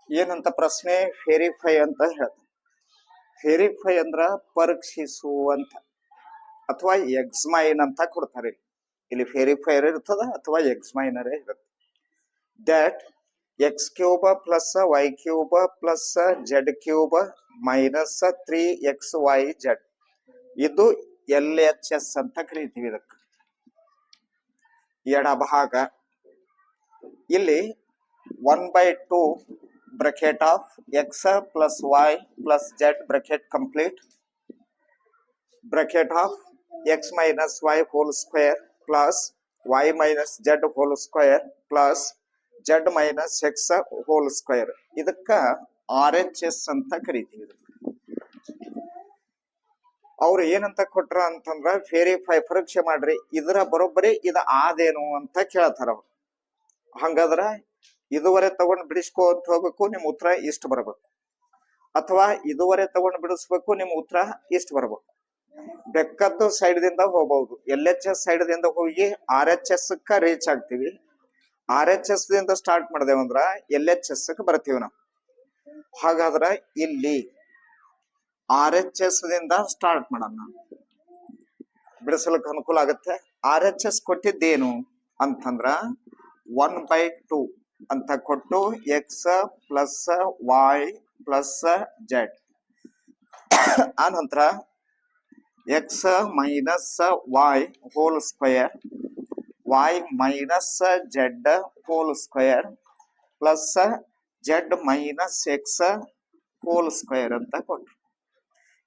ಏನಂತ ಪ್ರಶ್ನೆ ವೆರಿಫೈ ಅಂತ ಹೇಳ್ತಾರೆ. ವೆರಿಫೈ ಅಂದ್ರ ಪರೀಕ್ಷಿಸು ಅಂತ ಅಥವಾ ಎಕ್ಸ್ಮೈನ್ ಅಂತ ಕೊಡ್ತಾರೆ. ಇಲ್ಲಿ ವೆರಿಫೈರ್ ಇರ್ತದ ಅಥವಾ ಎಕ್ಸ್ಮೈನರ್ ಇರುತ್ತೆ. That x cube plus Y cube plus Z cube minus 3xyz ಇದು LHS ಅಂತ ಕರಿತೀವಿ. ಇದಕ್ಕೆ ಎಡಭಾಗ ಇಲ್ಲಿ 1/2 bracket of x plus y plus z bracket complete bracket of x minus y whole square plus y minus z whole square plus z minus x whole square ಇದಕ್ಕ RHS ಅಂತ ಕರಿತೀವಿ. ಅವ್ರು ಏನಂತ ಕೊಟ್ರ ಅಂತಂದ್ರ ವೆರಿಫೈ ಪರೀಕ್ಷೆ ಮಾಡ್ರಿ, ಇದರ ಬರೋಬ್ಬರಿ ಇದ ಆದೇನು ಅಂತ ಕೇಳ್ತಾರ. ಹಂಗಾದ್ರ ಇದುವರೆ ತಗೊಂಡ್ ಬಿಡಿಸ್ಕೋ ಅಂತ ಹೋಗ್ಬೇಕು, ನಿಮ್ ಉತ್ತರ ಇಷ್ಟು ಬರ್ಬೇಕು. ಅಥವಾ ಇದುವರೆ ತಗೊಂಡ್ ಬಿಡಿಸ್ಬೇಕು, ನಿಮ್ ಉತ್ತರ ಇಷ್ಟು ಬರ್ಬೇಕು. ಬೆಕ್ಕದ್ದು ಸೈಡ್ ದಿಂದ ಹೋಗಬಹುದು. LHS ಸೈಡ್ ದಿಂದ ಹೋಗಿ RHS ಕ್ಕ ರೀಚ್ ಆಗ್ತೀವಿ. RHS ದಿಂದ ಸ್ಟಾರ್ಟ್ ಮಾಡ್ದೇವಂದ್ರ LHS ಕ್ಕ ಬರ್ತೀವಿ ನಾವು. ಹಾಗಾದ್ರ ಇಲ್ಲಿ RHS ದಿಂದ ಸ್ಟಾರ್ಟ್ ಮಾಡೋಣ, ಬಿಡಿಸಲಿಕ್ಕೆ ಅನುಕೂಲ ಆಗುತ್ತೆ. RHS ಕೊಟ್ಟಿದ್ದೇನು ಅಂತಂದ್ರ 1/2 ಅಂತ ಕೊಟ್ಟು x plus y plus z ಆನಂತರ x minus y whole square y minus z whole square plus z minus x whole square ಅಂತ ಕೊಟ್ರು.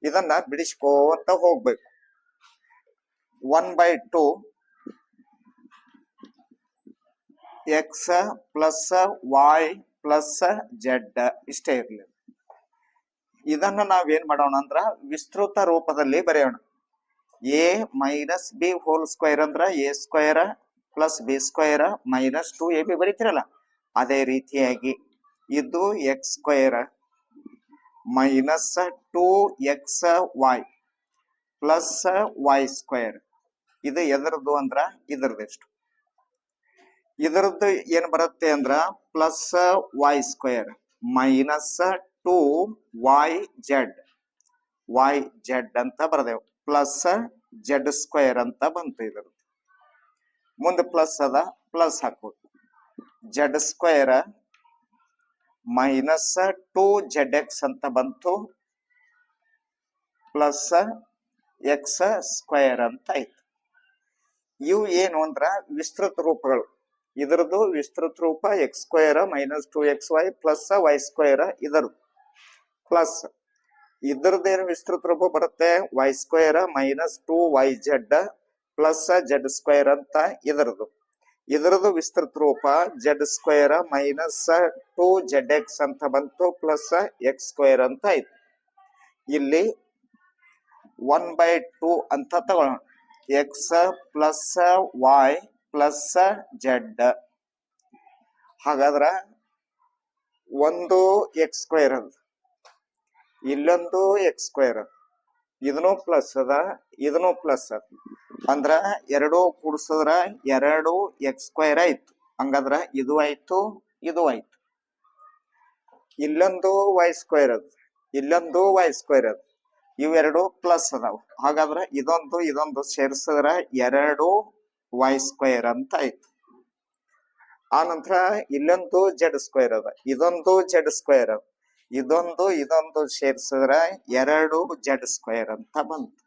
ಇದನ್ನ ಬಿಡಿಸ್ಕೋತ ಹೋಗ್ಬೇಕು. 1/2 x plus y plus z ಇಷ್ಟೇ ಇರಲಿ. ಇದನ್ನ ನಾವೇನ್ ಮಾಡೋಣ ಅಂದ್ರ ವಿಸ್ತೃತ ರೂಪದಲ್ಲಿ ಬರೆಯೋಣ. a minus b whole square ಅಂದ್ರ a square plus b square minus 2ab ಬರೀತಿರಲ್ಲ, ಅದೇ ರೀತಿಯಾಗಿ ಇದು x square minus 2xy plus y square. ಇದು ಎದರದ್ದು ಅಂದ್ರ ಇದರದೆಷ್ಟು. ಇದರದ್ದು ಏನ್ ಬರುತ್ತೆ ಅಂದ್ರ plus y square minus 2yz ಅಂತ ಬರ್ದೇವು ಪ್ಲಸ್ z ಸ್ಕ್ವೇರ್ ಅಂತ ಬಂತು. ಇದರದ್ದು ಮುಂದೆ ಪ್ಲಸ್ ಅದ, ಪ್ಲಸ್ ಹಾಕ್ಬೇಕು. z ಸ್ಕ್ವೇರ್ ಮೈನಸ್ 2zx ಅಂತ ಬಂತು ಪ್ಲಸ್ x ಸ್ಕ್ವೇರ್ ಅಂತ ಆಯ್ತು. ಇವು ಏನು ಅಂದ್ರ ವಿಸ್ತೃತ ರೂಪಗಳು. ಇದರದ್ದು ವಿಸ್ತೃತ ರೂಪ x square minus 2xy plus y square ಇದರದು ಪ್ಲಸ್ ಇದರದ್ದೇನು ವಿಸ್ತೃತ ರೂಪ ಬರುತ್ತೆ y square minus 2yz plus z square ಅಂತ ಇದರದು. ಇದರದು ವಿಸ್ತೃತ ರೂಪ z ಸ್ಕ್ವೇರ್ ಮೈನಸ್ 2zx ಅಂತ ಬಂತು ಪ್ಲಸ್ x ಸ್ಕ್ವೇರ್ ಅಂತ ಆಯ್ತು. ಇಲ್ಲಿ 1/2 ಅಂತ ತಗೊಳ್ಳೋಣ. x plus y plus z. ಹಾಗಾದ್ರ ಒಂದು x ಸ್ಕ್ವೇರ್ ಅದ, ಇಲ್ಲೊಂದು x ಸ್ಕ್ವೇರ್ ಅದ, ಇದನ್ನು ಪ್ಲಸ್ ಅದ, ಇದನ್ನು ಪ್ಲಸ್ ಅದ. ಅಂದ್ರ ಎರಡು ಕೂಡಿಸಿದ್ರ 2 x ಸ್ಕ್ವೇರ್ ಆಯ್ತು. ಹಂಗಾದ್ರ ಇದು ಆಯ್ತು, ಇದು ಆಯ್ತು. ಇಲ್ಲೊಂದು y ಸ್ಕ್ವೇರ್ ಅದ, ಇಲ್ಲೊಂದು y ಸ್ಕ್ವೇರ್ ಅದ, ಇವೆರಡು ಪ್ಲಸ್ ಅದಾವ. ಹಾಗಾದ್ರ ಇದೊಂದು ಸೇರಿಸಿದ್ರ 2 y ಸ್ಕ್ವೇರ್ ಅಂತ ಆಯ್ತು. ಆ ನಂತರ ಇಲ್ಲೊಂದು z ಸ್ಕ್ವೇರ್ ಅದ, ಇದೊಂದು z ಸ್ಕ್ವೇರ್ ಅದ, ಇದೊಂದು ಸೇರಿಸಿದ್ರ 2 z ಸ್ಕ್ವೇರ್ ಅಂತ ಬಂತು.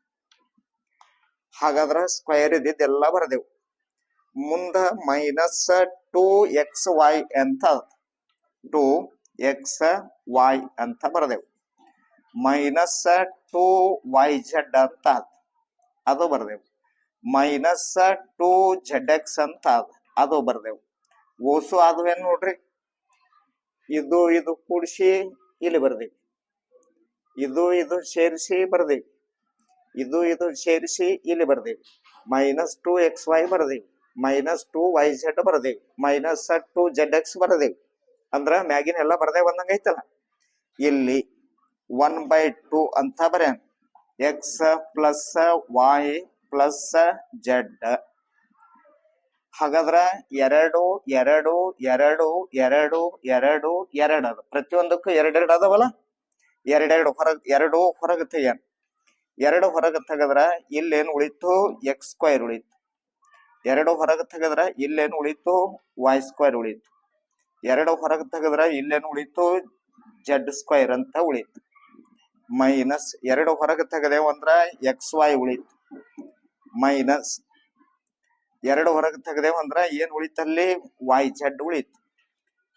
ಹಾಗಾದ್ರ ಸ್ಕ್ವೇರ್ ಇದ್ದಿದ್ದೆಲ್ಲ ಬರ್ದೆವು. ಮುಂದ ಮೈನಸ್ 2xy ಅಂತ 2xy ಅಂತ ಬರ್ದೆವು. ಮೈನಸ್ 2yz ಅಂತ ಅದು ಬರ್ದೆವು. ಮೈನಸ್ 2zx ಅಂತ ಅದು ಬರ್ದೆವು. ಓಸು ಆದ್ವೇನ್ ನೋಡ್ರಿ. ಇದು ಕೂಡಿಸಿ ಇಲ್ಲಿ ಬರ್ದೇವಿ, ಇದು ಸೇರಿಸಿ ಬರ್ದೇವಿ, ಇದು ಸೇರಿಸಿ ಇಲ್ಲಿ ಬರ್ದೇವಿ. ಮೈನಸ್ 2xy ಬರ್ದೇವಿ, ಮೈನಸ್ 2yz ಬರ್ದೇವಿ, ಮೈನಸ್ 2zx ಬರ್ದೇವಿ. ಅಂದ್ರ ಮ್ಯಾಗಿನ ಎಲ್ಲ ಬರ್ದೇವ್ ಅಂದಂಗ ಐತಲ್ಲ. ಇಲ್ಲಿ 1/2 ಅಂತ ಬರ್ಯಾನ. x plus y plus z ಹಾಗಾದ್ರ ಎರಡು ಎರಡು ಎರಡು ಎರಡು ಎರಡು ಎರಡು ಅದ, ಪ್ರತಿಯೊಂದಕ್ಕೂ ಎರಡೆರಡು ಅದಾವಲ್ಲ, ಎರಡು ಹೊರಗೆ ತೆಗ್ಯಾನ. ಎರಡು ಹೊರಗೆ ತೆಗದ್ರ ಇಲ್ಲೇನು ಉಳಿತು, ಎಕ್ಸ್ ಸ್ಕ್ವೈರ್ ಉಳಿತು. ಎರಡು ಹೊರಗೆ ತೆಗದ್ರ ಇಲ್ಲೇನು ಉಳಿತು, ವೈ ಸ್ಕ್ವೈರ್ ಉಳಿತು. ಎರಡು ಹೊರಗೆ ತೆಗದ್ರ ಇಲ್ಲೇನು ಉಳಿತು, ಜೆಡ್ ಸ್ಕ್ವೈರ್ ಅಂತ ಉಳಿತು. ಮೈನಸ್ ಎರಡು ಹೊರಗೆ ತೆಗದೇವು ಅಂದ್ರ ಎಕ್ಸ್ ವೈ ಉಳಿತು. ಮೈನಸ್ ಎರಡು ಹೊರಗೆ ತೆಗದೇವು ಅಂದ್ರ ಏನ್ ಉಳಿತಲ್ಲಿ, ವೈ ಜೆಡ್ ಉಳಿತು.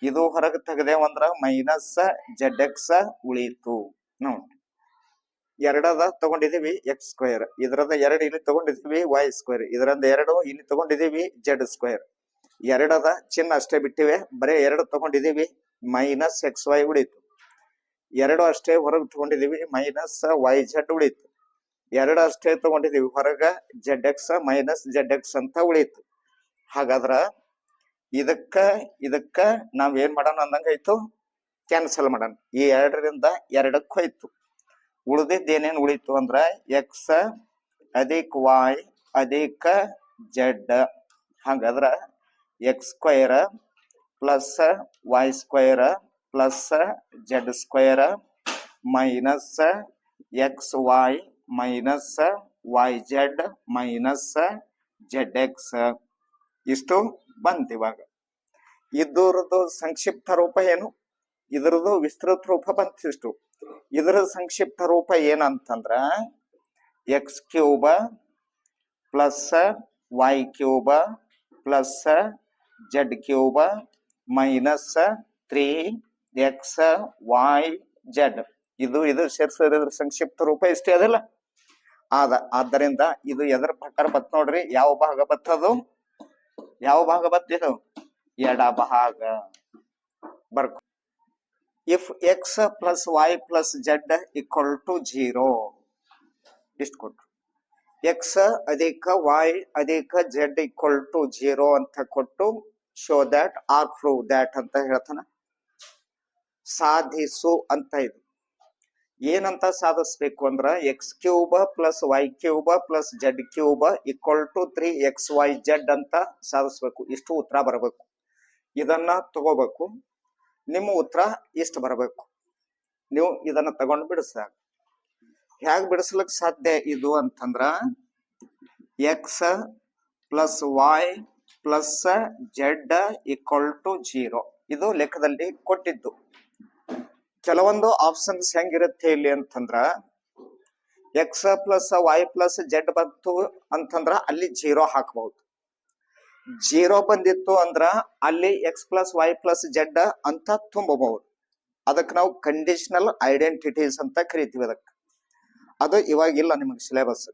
ಇದು ಹೊರಗೆ ತೆಗದೇವು ಅಂದ್ರ ಮೈನಸ್ ಜೆಡ್ ಎಕ್ಸ್ ಉಳಿತು. ನೋಡಿ, ಎರಡದ ತಗೊಂಡಿದೀವಿ ಎಕ್ಸ್ ಸ್ಕ್ವೇರ್, ಇದರದ ಎರಡು ಇಲ್ಲಿ ತಗೊಂಡಿದೀವಿ ವೈ ಸ್ಕ್ವೇರ್, ಇದರಿಂದ ಎರಡು ಇಲ್ಲಿ ತಗೊಂಡಿದೀವಿ ಜೆಡ್ ಸ್ಕ್ವೇರ್. ಎರಡದ ಚಿನ್ನ ಅಷ್ಟೇ ಬಿಟ್ಟಿವೆ, ಬರೇ ಎರಡು ತಗೊಂಡಿದೀವಿ, ಮೈನಸ್ ಎಕ್ಸ್ ವೈ ಉಳಿತು. ಎರಡು ಅಷ್ಟೇ ಹೊರಗೆ ತಗೊಂಡಿದೀವಿ, ಮೈನಸ್ ವೈ ಜೆಡ್ ಉಳಿತು. ಎರಡು ಅಷ್ಟೇ ತಗೊಂಡಿದೀವಿ ಹೊರಗ, Z X minus Z X ಅಂತ ಉಳಿತು. ಹಾಗಾದ್ರ ಇದಕ್ಕ ನಾವ್ ಏನ್ ಮಾಡೋಣ ಅಂದಂಗಾಯ್ತು, ಕ್ಯಾನ್ಸಲ್ ಮಾಡೋಣ. ಈ ಎರಡರಿಂದ ಎರಡಕ್ಕೆ ಹೋಯ್ತು. ಉಳಿದಿದ್ದು ಏನೇನು ಉಳಿತು ಅಂದ್ರ ಎಕ್ಸ್ ಅಧಿಕ್ ವೈ ಅಧಿಕ ಜೆಡ್. ಹಾಗಾದ್ರ X square plus Y square plus Z square minus X Y minus Y Z minus Z X. ಇಷ್ಟು ಬಂತು. ಇವಾಗ ಇದರದ್ದು ಸಂಕ್ಷಿಪ್ತ ರೂಪ ಏನು, ಇದರದ್ದು ವಿಸ್ತೃತ ರೂಪ ಬಂತು. ಇಷ್ಟು ಇದರ ಸಂಕ್ಷಿಪ್ತ ರೂಪ ಏನಂತಂದ್ರ X cube plus Y cube plus Z cube minus 3xy ಇದು ಸೇರಿಸಿದ್ರ ಸಂಕ್ಷಿಪ್ತ ರೂಪ ಇಷ್ಟೇ ಅದಲ್ಲ. ಆದ್ದರಿಂದ ಇದು ಎದರ ಪ್ರಕಾರ ಬತ್ ನೋಡ್ರಿ, ಯಾವ ಭಾಗ ಬತ್ತದು, ಯಾವ ಭಾಗ ಬತ್ತಿದು, ಎಡ ಭಾಗ ಬರ್ಕೊ. If X plus Y plus Z equal to 0 ಇಷ್ಟು ಕೊಟ್ರು. ಎಕ್ಸ್ ಅಧಿಕ ವೈ ಅಧಿಕ ಜೆಡ್ ಈಕ್ವಲ್ ಟು 0 ಅಂತ ಕೊಟ್ಟು show that or prove that ಅಂತ ಹೇಳ್ತಾನ. ಸಾಧಿಸು ಅಂತ ಇದು. ಏನಂತ ಸಾಧಿಸ್ಬೇಕು ಅಂದ್ರ x cube plus Y cube plus Z cube equal to 3xyz ಅಂತ ಸಾಧಿಸ್ಬೇಕು. ಇಷ್ಟು ಉತ್ತರ ಬರಬೇಕು. ಇದನ್ನ ತಗೋಬೇಕು. ನಿಮ್ಮ ಉತ್ತರ ಇಷ್ಟು ಬರಬೇಕು. ನೀವು ಇದನ್ನ ತಗೊಂಡು ಬಿಡಿಸಿದಾಗ ಹೇಗ್ ಬಿಡಿಸ್ಲಿಕ್ ಸಾಧ್ಯ ಇದು ಅಂತಂದ್ರ x plus Y plus Z equal to 0 ಇದು ಲೆಕ್ಕದಲ್ಲಿ ಕೊಟ್ಟಿದ್ದು. ಕೆಲವೊಂದು ಆಪ್ಷನ್ಸ್ ಹೆಂಗಿರುತ್ತೆ ಇಲ್ಲಿ ಅಂತಂದ್ರ x plus Y plus z ಬಂತು ಅಂತಂದ್ರ ಅಲ್ಲಿ 0 ಹಾಕಬಹುದು. 0 ಬಂದಿತ್ತು ಅಂದ್ರ ಅಲ್ಲಿ x plus Y plus z ಅಂತ ತುಂಬಬಹುದು. ಅದಕ್ಕೆ ನಾವು ಕಂಡೀಷನಲ್ ಐಡೆಂಟಿಟೀಸ್ ಅಂತ ಕರಿತೀವಿ. ಅದಕ್ಕೆ ಅದು ಇವಾಗಿಲ್ಲ ನಿಮಗೆ ಸಿಲೆಬಸ್.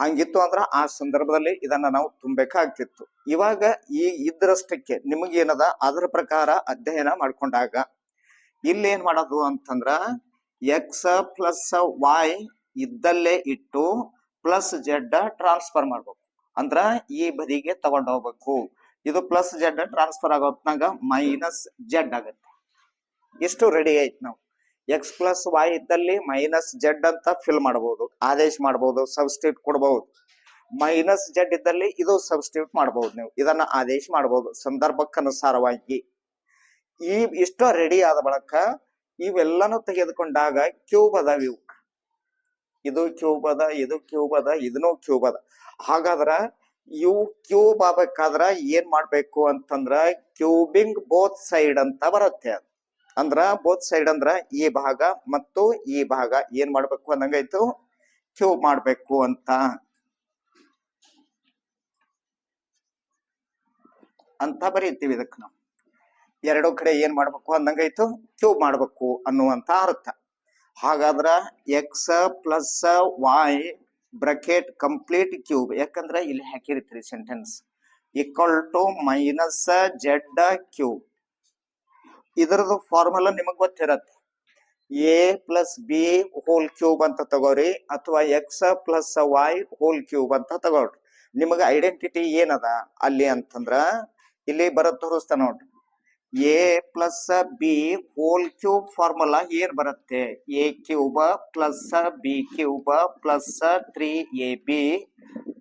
ಹಂಗಿತ್ತು ಅಂದ್ರ ಆ ಸಂದರ್ಭದಲ್ಲಿ ಇದನ್ನ ನಾವು ತುಂಬಬೇಕಾಗ್ತಿತ್ತು. ಇವಾಗ ಇದ್ರಷ್ಟಕ್ಕೆ ನಿಮಗೇನದ ಅದ್ರ ಪ್ರಕಾರ ಅಧ್ಯಯನ ಮಾಡ್ಕೊಂಡಾಗ ಇಲ್ಲಿ ಏನ್ ಮಾಡೋದು ಅಂತಂದ್ರ ಎಕ್ಸ್ ಪ್ಲಸ್ ವೈ ಇದ್ದಲ್ಲೇ ಇಟ್ಟು ಪ್ಲಸ್ ಜೆಡ್ ಟ್ರಾನ್ಸ್ಫರ್ ಮಾಡ್ಬೇಕು. ಅಂದ್ರ ಈ ಬದಿಗೆ ತಗೊಂಡು ಹೋಗ್ಬೇಕು. ಇದು ಪ್ಲಸ್ ಜೆಡ್ ಟ್ರಾನ್ಸ್ಫರ್ ಆಗೋತ್ನಾಗ ಮೈನಸ್ ಜೆಡ್ ಆಗುತ್ತೆ. ಇಷ್ಟು ರೆಡಿ ಆಯ್ತು. ನಾವು ಎಕ್ಸ್ ಪ್ಲಸ್ ವೈ ಇದ್ದಲ್ಲಿ ಮೈನಸ್ ಜೆಡ್ ಅಂತ ಫಿಲ್ ಮಾಡಬಹುದು, ಆದೇಶ ಮಾಡಬಹುದು, ಸಬ್ಸ್ಟಿಟ್ಯೂಟ್ ಕೊಡಬಹುದು. ಮೈನಸ್ ಜೆಡ್ ಇದ್ದಲ್ಲಿ ಇದು ಸಬ್ಸ್ಟಿಟ್ಯೂಟ್ ಮಾಡಬಹುದು. ನೀವು ಇದನ್ನ ಆದೇಶ ಮಾಡಬಹುದು ಸಂದರ್ಭಕ್ಕನುಸಾರವಾಗಿ. ಇಷ್ಟ ರೆಡಿ ಆದ ಬಳಿಕ ಇವೆಲ್ಲಾನು ತೆಗೆದುಕೊಂಡಾಗ ಕ್ಯೂಬ್ ಅದಾವ. ಇದು ಕ್ಯೂಬ್ ಅದ, ಇದು ಕ್ಯೂಬ್ ಅದ, ಇದನ್ನು ಕ್ಯೂಬ್ ಅದ. ಹಾಗಾದ್ರ ಇವು ಕ್ಯೂಬ್ ಆಗ್ಬೇಕಾದ್ರ ಏನ್ ಮಾಡ್ಬೇಕು ಅಂತಂದ್ರ ಕ್ಯೂಬಿಂಗ್ ಬೋತ್ ಸೈಡ್ ಅಂತ ಬರುತ್ತೆ. ಅಂದ್ರ ಬೋತ್ ಸೈಡ್ ಅಂದ್ರ ಈ ಭಾಗ ಮತ್ತು ಈ ಭಾಗ ಏನ್ ಮಾಡ್ಬೇಕು ಅಂದಂಗಾಯ್ತು, ಕ್ಯೂಬ್ ಮಾಡ್ಬೇಕು ಅಂತ ಬರೀತೀವಿ. ಇದಕ್ಕೆ ನಾವು ಎರಡು ಕಡೆ ಏನ್ ಮಾಡ್ಬೇಕು ಅಂದಂಗಾಯ್ತು, ಕ್ಯೂಬ್ ಮಾಡ್ಬೇಕು ಅನ್ನುವಂತ ಅರ್ಥ. ಹಾಗಾದ್ರ X plus Y bracket complete cube, ಯಾಕಂದ್ರೆ ಇಲ್ಲಿ ಹಾಕಿರ್ತೀರಿ sentence, equal to minus Z cube. ಇದರದ್ದು ಫಾರ್ಮುಲಾ ನಿಮಗ್ ಗೊತ್ತಿರತ್ತೆ. A plus B whole cube ಅಂತ ತಗೋರಿ, ಅಥವಾ X plus Y whole cube ಅಂತ ತಗೋರಿ. ನಿಮಗ ಐಡೆಂಟಿಟಿ ಏನದ ಅಲ್ಲಿ ಅಂತಂದ್ರ ಇಲ್ಲಿ ಬರತ್ ತೋರಿಸ್ತಾ ನೋಡ್ರಿ. A plus B whole cube formula ಏನ್ ಬರುತ್ತೆ, A cube plus B cube plus 3ab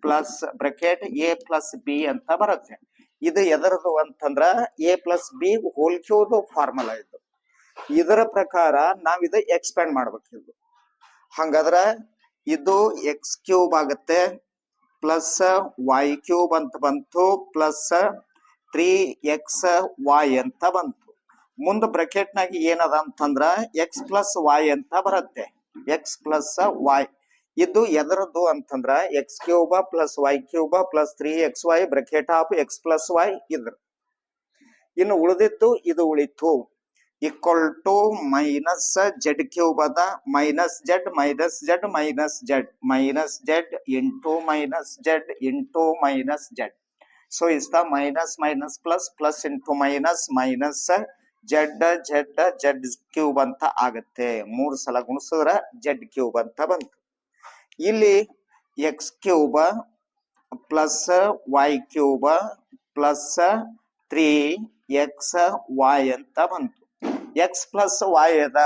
plus bracket A plus B ಅಂತ ಬರುತ್ತೆ. ಇದು ಎದರದು ಅಂತಂದ್ರ A plus B whole cube formula ಇದು. ಇದರ ಪ್ರಕಾರ ನಾವ್ ಇದು ಎಕ್ಸ್ಪ್ಯಾಂಡ್ ಮಾಡ್ಬೇಕು. ಇದು ಹಂಗಾದ್ರ ಇದು ಎಕ್ಸ್ ಕ್ಯೂಬ್ ಆಗುತ್ತೆ ಪ್ಲಸ್ ವೈ ಕ್ಯೂಬ್ ಅಂತ ಬಂತು ಪ್ಲಸ್ 3xy ಅಂತ ಬಂತು. ಮುಂದ ಬ್ರಾಕೆಟ್ ನಾಗ ಏನದ ಅಂತಂದ್ರ ಎಕ್ಸ್ ಪ್ಲಸ್ ವೈ ಅಂತ ಬರುತ್ತೆ. ಎಕ್ಸ್ ಪ್ಲಸ್ ವೈ ಇದು ಎದರದ್ದು ಅಂತಂದ್ರ X cube plus Y cube plus 3xy bracket of X plus Y ಇದ್ರ. ಇನ್ನು ಉಳಿದಿದ್ದು ಇದು ಉಳಿತು equal to minus Z cube ಅದ minus Z minus Z minus Z minus Z into minus Z into minus Z. So is the minus minus plus plus into minus minus Z Z Z cube ಅಂತ ಆಗತ್ತೆ. 3 ಸಲ ಗುಣಿಸಿದ್ರ Z cube ಅಂತ ಬಂತು. ಇಲ್ಲಿ x cube plus Y cube plus 3xy ಅಂತ ಬಂತು. X plus y ಅದ.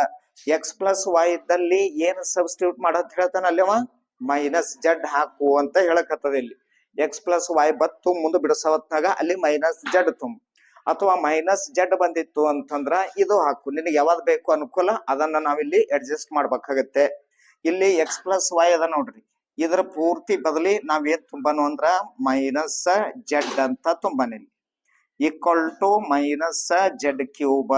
X plus Y ಇದ್ದಲ್ಲಿ ಏನ್ ಸಬ್ಸ್ಟಿಟ್ಯೂಟ್ ಮಾಡತ್ ಹೇಳ್ತಾನ ಅಲ್ಲಿವ ಮೈನಸ್ ಜೆಡ್ ಹಾಕು ಅಂತ ಹೇಳಕತ್ತದ. ಇಲ್ಲಿ ಎಕ್ಸ್ ಪ್ಲಸ್ ವೈ ಬತ್ತು ಮುಂದೆ ಬಿಡಿಸೋತ್ನಾಗ ಅಲ್ಲಿ ಮೈನಸ್ ಜೆಡ್ ತುಂಬ, ಅಥವಾ ಮೈನಸ್ ಜೆಡ್ ಬಂದಿತ್ತು ಅಂತಂದ್ರ ಇದು ಹಾಕು. ನಿನಗೆ ಯಾವ್ದು ಬೇಕು ಅನುಕೂಲ ಅದನ್ನ ನಾವಿಲ್ಲಿ ಅಡ್ಜಸ್ಟ್ ಮಾಡ್ಬೇಕಾಗತ್ತೆ. ಇಲ್ಲಿ ಎಕ್ಸ್ ಪ್ಲಸ್ ವೈ ಅದ ನೋಡ್ರಿ, ಇದ್ರ ಪೂರ್ತಿ ಬದಲಿ ನಾವೇನ್ ತುಂಬಾನು ಅಂದ್ರ ಮೈನಸ್ ಜೆಡ್ ಅಂತ ತುಂಬಾನಿಲ್ಲಿ equal to minus Z cube.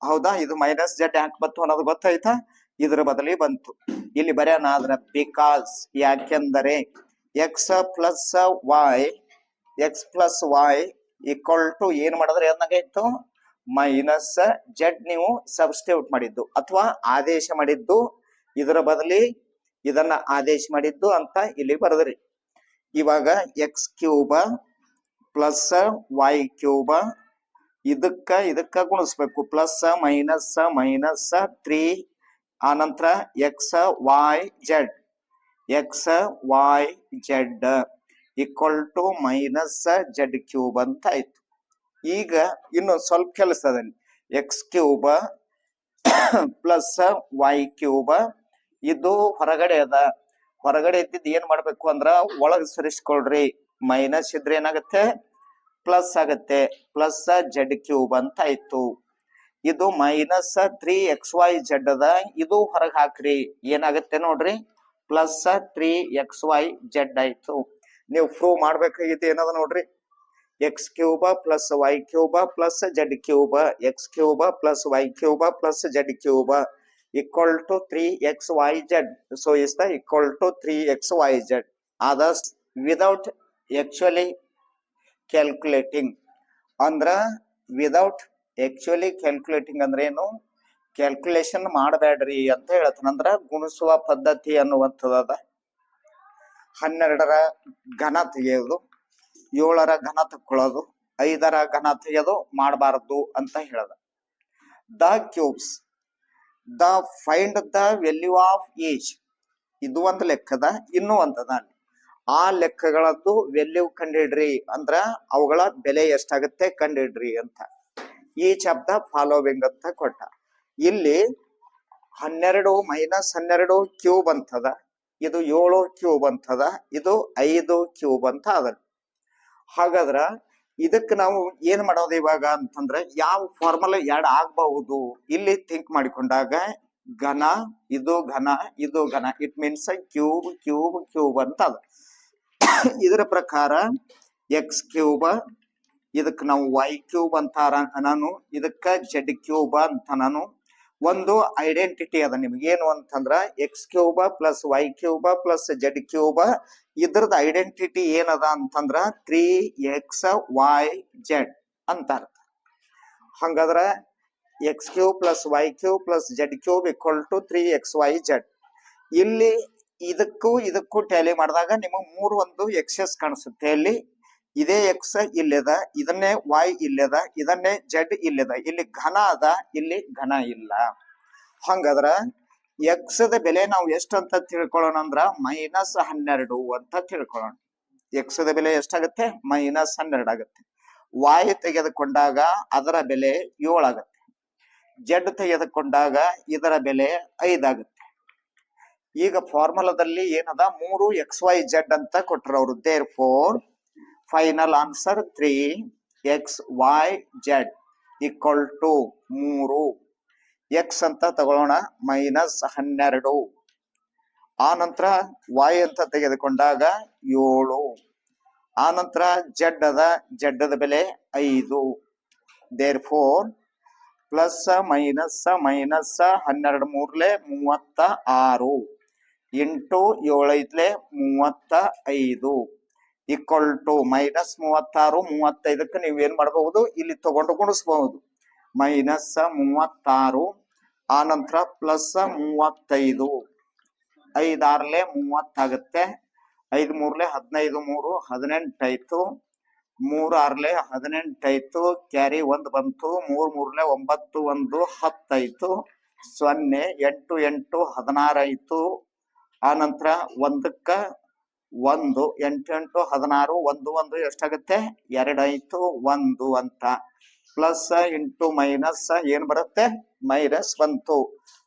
ಹೌದಾ, ಇದು ಮೈನಸ್ ಜೆಡ್ ಯಾಕೆ ಬಂತು ಅನ್ನೋದು ಗೊತ್ತಾಯ್ತಾ? ಇದ್ರ ಬದಲಿ ಬಂತು. ಇಲ್ಲಿ ಬರ್ಯಾನ ಆದ್ರ ಬಿಕಾಸ್ ಯಾಕೆಂದರೆ x plus y equal to ಏನ್ ಮಾಡಿದ್ರೆ ಏನಾಗಿತ್ತು ಮೈನಸ್ ಜೆಡ್ ನೀವು ಸಬ್ಸ್ಟಿಟ್ಯೂಟ್ ಮಾಡಿದ್ದು ಅಥವಾ ಆದೇಶ ಮಾಡಿದ್ದು, ಇದರ ಬದಲಿ ಇದನ್ನ ಆದೇಶ ಮಾಡಿದ್ದು ಅಂತ ಇಲ್ಲಿ ಬರೆದ್ರಿ. ಇವಾಗ x cube plus Y cube ಇದಕ್ಕ ಗುಣಿಸ್ಬೇಕು ಪ್ಲಸ್ ಮೈನಸ್ ಮೈನಸ್ 3 ಆನಂತರ x y z equal to minus Z cube ಅಂತ ಆಯ್ತು. ಈಗ ಇನ್ನು ಸ್ವಲ್ಪ ಕೆಲಸದಲ್ಲಿ x cube plus Y cube ಇದು ಹೊರಗಡೆ ಅದ. ಹೊರಗಡೆ ಇದ್ದಿದ್ದು ಏನ್ ಮಾಡ್ಬೇಕು ಅಂದ್ರ ಒಳಗ್ ಸರಿಸ್ಕೊಳ್ರಿ. ಮೈನಸ್ ಇದ್ರೆ ಏನಾಗತ್ತೆ ಪ್ಲಸ್ ಆಗತ್ತೆ. ಪ್ಲಸ್ ಜೆಡ್ ಕ್ಯೂಬ್ ಅಂತ ಆಯ್ತು. ಇದು ಮೈನಸ್ 3xy ಅದ, ಇದು ಹೊರಗೆ ಹಾಕ್ರಿ ಏನಾಗತ್ತೆ ನೋಡ್ರಿ ಪ್ಲಸ್ 3xy ಆಯ್ತು. ನೀವು ಪ್ರೂವ್ ಮಾಡ್ಬೇಕಾಗಿತ್ತು ಏನದ ನೋಡ್ರಿ, x cube plus Y cube plus z cube x cube plus Y cube plus z cube equal to 3xyz. So is the equal to 3xyz. ಆದಸ್ ವಿದೌಟ್ ಆಕ್ಚುಲಿ ಕ್ಯಾಲ್ಕುಲೇಟಿಂಗ್ ಅಂದ್ರ without actually calculating ಅಂದ್ರೆ ಏನು, calculation ಮಾಡಬೇಡ್ರಿ ಅಂತ ಹೇಳ್ತಾನ. ಅಂದ್ರ ಗುಣಿಸುವ ಪದ್ಧತಿ ಅನ್ನುವಂಥದ್ದು 12ರ ಘನ ತೆಗೆಯೋದು, 7ರ ಘನ ತಕ್ಕೊಳ್ಳೋದು, 5ರ ಘನ ತೆಗೆಯೋದು ಮಾಡಬಾರದು ಅಂತ ಹೇಳದ. The cubes the find the value of each ಇದು ಒಂದು ಲೆಕ್ಕದ. ಇನ್ನೂ ಒಂದದ ಆ ಲೆಕ್ಕಗಳದ್ದು ವ್ಯಾಲ್ಯೂ ಕಂಡಿಡ್ರಿ ಅಂದ್ರ ಅವುಗಳ ಬೆಲೆ ಎಷ್ಟಾಗುತ್ತೆ ಕಂಡಿಡ್ರಿ ಅಂತ. ಈಚ್ ಆಫ್ ದ ಫಾಲೋವಿಂಗ್ ಅಂತ ಕೊಟ್ಟ. ಇಲ್ಲಿ 12 ಮೈನಸ್ 12 ಕ್ಯೂಬ್ ಅಂತದ, ಇದು 7 ಕ್ಯೂಬ್ ಅಂತದ, ಇದು 5 ಕ್ಯೂಬ್ ಅಂತ ಅದ. ಹಾಗಾದ್ರ ಇದಕ್ಕೆ ನಾವು ಏನ್ ಮಾಡೋದು ಇವಾಗ ಅಂತಂದ್ರೆ ಯಾವ ಫಾರ್ಮುಲಾ ಎರಡು ಆಗಬಹುದು ಇಲ್ಲಿ ಥಿಂಕ್ ಮಾಡಿಕೊಂಡಾಗ ಘನ ಇದು ಘನ ಇದು ಘನ it means cube cube cube ಅಂತ ಅದ. ಇದರ ಪ್ರಕಾರ ಎಕ್ಸ್ ಕ್ಯೂಬ್ ಇದಕ್ಕೆ ನಾವು ವೈ ಕ್ಯೂಬ್ ಅಂತ ನಾನು, ಇದಕ್ಕ ಜೆಡ್ ಕ್ಯೂಬ್ ಅಂತ ನಾನು. ಒಂದು ಐಡೆಂಟಿಟಿ ಅದ ನಿಮ್ಗೇನು ಅಂತಂದ್ರ X cube plus Y cube plus z cube ಇದ್ರದ್ದು ಐಡೆಂಟಿಟಿ ಏನದ ಅಂತಂದ್ರ 3xyz ಅಂತ ಅರ್ಥ. ಹಂಗಾದ್ರ x cube plus Y cube plus Z cube equal to 3xyz. ಇಲ್ಲಿ ಇದಕ್ಕೂ ಟ್ಯಾಲಿ ಮಾಡಿದಾಗ ನಿಮಗೆ 3 ಒಂದು ಎಕ್ಸೆಸ್ ಕಾಣಿಸುತ್ತೆ. ಇಲ್ಲಿ ಇದೇ ಎಕ್ಸ್ ಇಲ್ಲದ, ಇದನ್ನೇ ವೈ ಇಲ್ಲದ, ಇದನ್ನೇ ಜೆಡ್ ಇಲ್ಲದ. ಇಲ್ಲಿ ಘನ ಅದ, ಇಲ್ಲಿ ಘನ ಇಲ್ಲ. ಹಂಗಾದ್ರ ಎಕ್ಸ್ ದ ಬೆಲೆ ನಾವು ಎಷ್ಟು ಅಂತ ತಿಳ್ಕೊಳ್ಳೋಣ ಅಂದ್ರ -12 ಅಂತ ತಿಳ್ಕೊಳ್ಳೋಣ. ಎಕ್ಸ್ ದ ಬೆಲೆ ಎಷ್ಟಾಗತ್ತೆ -12 ಆಗತ್ತೆ. ವೈ ತೆಗೆದುಕೊಂಡಾಗ ಅದರ ಬೆಲೆ 7 ಆಗತ್ತೆ. ಜೆಡ್ ತೆಗೆದುಕೊಂಡಾಗ ಇದರ ಬೆಲೆ 5 ಆಗತ್ತೆ. ಈಗ ಫಾರ್ಮುಲಾದಲ್ಲಿ ಏನದ 3 XYZ ಅಂತ ಕೊಟ್ರ ಅವರು. Therefore final answer 3XYZ equal to 3 x ಅಂತ ತಗೊಳ್ಳೋಣ -12. ಆ ನಂತರ y ಅಂತ ತೆಗೆದುಕೊಂಡಾಗ 7. ಆ ನಂತರ z ಅದ, z ಬೆಲೆ 5. Therefore plus minus minus 12 3 36 into 7 35 equal to -36 35ಕ್ಕೆ ನೀವೇನ್ ಮಾಡಬಹುದು, ಇಲ್ಲಿ ತಗೊಂಡು ಗುಣಿಸಬಹುದು. -36 ಆ ನಂತರ ಪ್ಲಸ್ 35 5 6 30 ಆಗುತ್ತೆ. 5 3 15 3 18 ಆಯ್ತು. 3 6 18 ಆಯ್ತು. ಕ್ಯಾರಿ 1 ಬಂತು. 3 3 9 1 10 ಆಯ್ತು. 0 8 8 16 ಆಯ್ತು. ಆ ನಂತರ 1ಕ್ಕ 1 8 8 16 1 1 ಎಷ್ಟಾಗುತ್ತೆ 2 ಆಯ್ತು. 1 ಅಂತ ಪ್ಲಸ್ ಇಂಟು ಮೈನಸ್ ಏನ್ ಬರುತ್ತೆ ಮೈನಸ್ ಬಂತು.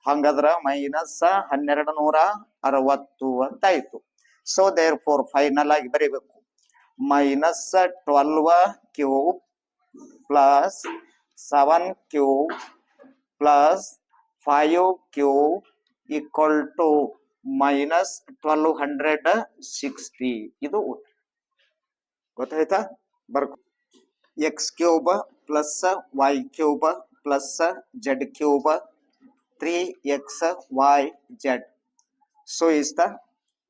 ಹಂಗಾದ್ರ -1260 ಅಂತ ಆಯ್ತು. ಸೊ ದೇರ್ ಫೋರ್ ಫೈನಲ್ ಆಗಿ ಬರೀಬೇಕು -12³ ಪ್ಲಸ್ 7³ ಪ್ಲಸ್ 5³ ಈಕ್ವಲ್ ಟು -1260. ಇದು ಗೊತ್ತಾಯ್ತಾ? ಬರ್ಕೊ x³ plus y³ plus z³ 3XYZ. So is the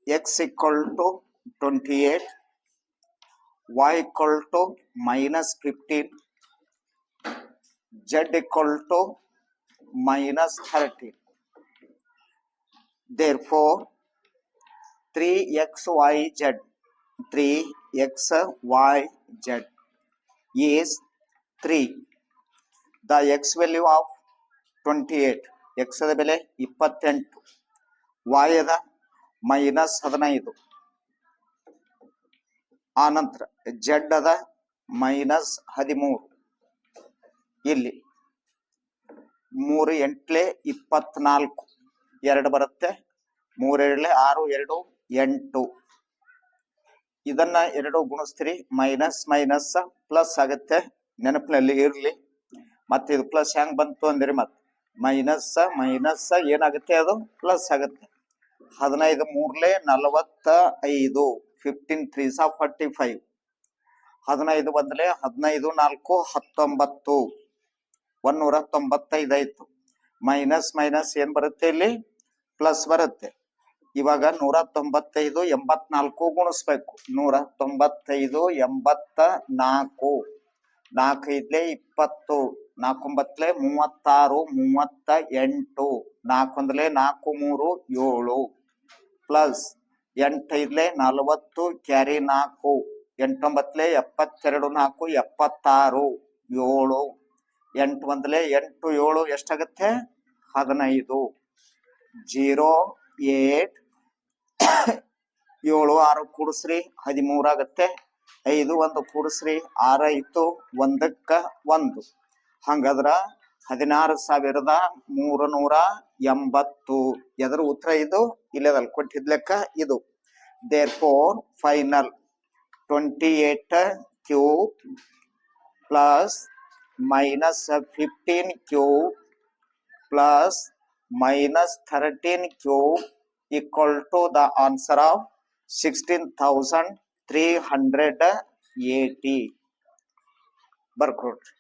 x equal to 28, y equal to -15, z equal to -13. Therefore 3XYZ is 3. The x value of 28, x the ಬೆಲೆ 28, y ಅದ -15, ಆ ನಂತರ z ಅದ -13. ಇಲ್ಲಿ 3 8 24 2 ಬರುತ್ತೆ. 3 7 6 2 8. ಇದನ್ನ 2 ಗುಣಿಸ್ತೀರಿ, ಮೈನಸ್ ಮೈನಸ್ ಪ್ಲಸ್ ಆಗುತ್ತೆ. ನೆನಪಿನಲ್ಲಿ ಇರ್ಲಿ. ಮತ್ತೆ ಇದು ಪ್ಲಸ್ ಹೆಂಗ್ ಬಂತು ಅಂದ್ರಿ, ಮತ್ತೆ ಮೈನಸ್ ಮೈನಸ್ ಏನಾಗುತ್ತೆ ಅದು ಪ್ಲಸ್ ಆಗುತ್ತೆ. 15 3 45, 15 3 45, 15 1 15 4 19, 195 ಆಯ್ತು. ಮೈನಸ್ ಮೈನಸ್ ಏನ್ ಬರುತ್ತೆ ಇಲ್ಲಿ ಪ್ಲಸ್ ಬರುತ್ತೆ. ಇವಾಗ 195 84 ಗುಣಿಸ್ಬೇಕು. 195 84, 4 5 20, 4 9 36, 38, 4 1 4 3 7 ಪ್ಲಸ್ 8 5 40, ಕ್ಯಾರಿ 4, 8 9 72, 4 76, 7, 8 1 8 7 ಎಷ್ಟಾಗುತ್ತೆ 15. 0 8 7 6 ಕೂಡಿಸ್ರಿ 13 ಆಗುತ್ತೆ. 5 1 ಕೂಡಿಸ್ರಿ 6 ಆಯ್ತು. 1ಕ್ಕ 1. ಹಂಗಾದ್ರ 16,380. ಎದ್ರ ಉತ್ತರ ಇದು? ಇಲ್ಲದಲ್ಲಿ ಕೊಟ್ಟಿದ್ ಲೆಕ್ಕ ಇದು. Therefore final 28³ plus -15³ plus -13³ equal to the answer of 16,380. ಬರ್ಕೊಡ್ರಿ.